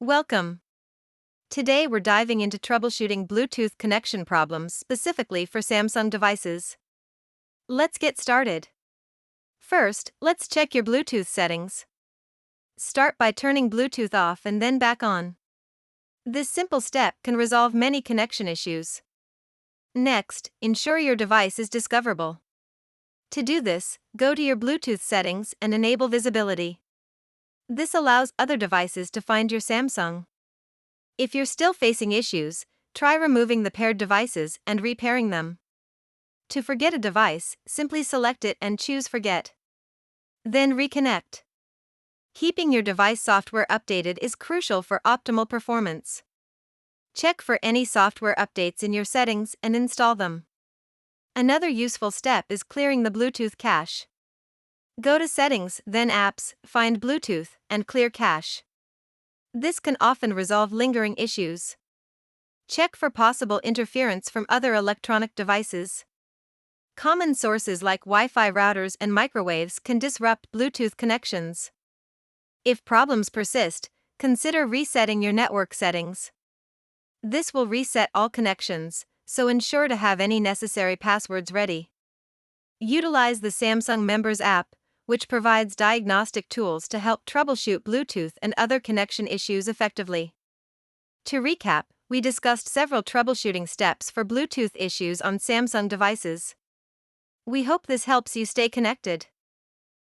Welcome. Today we're diving into troubleshooting Bluetooth connection problems specifically for Samsung devices. Let's get started. First, let's check your Bluetooth settings. Start by turning Bluetooth off and then back on. This simple step can resolve many connection issues. Next, ensure your device is discoverable. To do this, go to your Bluetooth settings and enable visibility. This allows other devices to find your Samsung. If you're still facing issues, try removing the paired devices and repairing them. To forget a device, simply select it and choose Forget. Then reconnect. Keeping your device software updated is crucial for optimal performance. Check for any software updates in your settings and install them. Another useful step is clearing the Bluetooth cache. Go to Settings, then Apps, find Bluetooth, and clear cache. This can often resolve lingering issues. Check for possible interference from other electronic devices. Common sources like Wi-Fi routers and microwaves can disrupt Bluetooth connections. If problems persist, consider resetting your network settings. This will reset all connections, so ensure to have any necessary passwords ready. Utilize the Samsung Members app, which provides diagnostic tools to help troubleshoot Bluetooth and other connection issues effectively. To recap, we discussed several troubleshooting steps for Bluetooth issues on Samsung devices. We hope this helps you stay connected.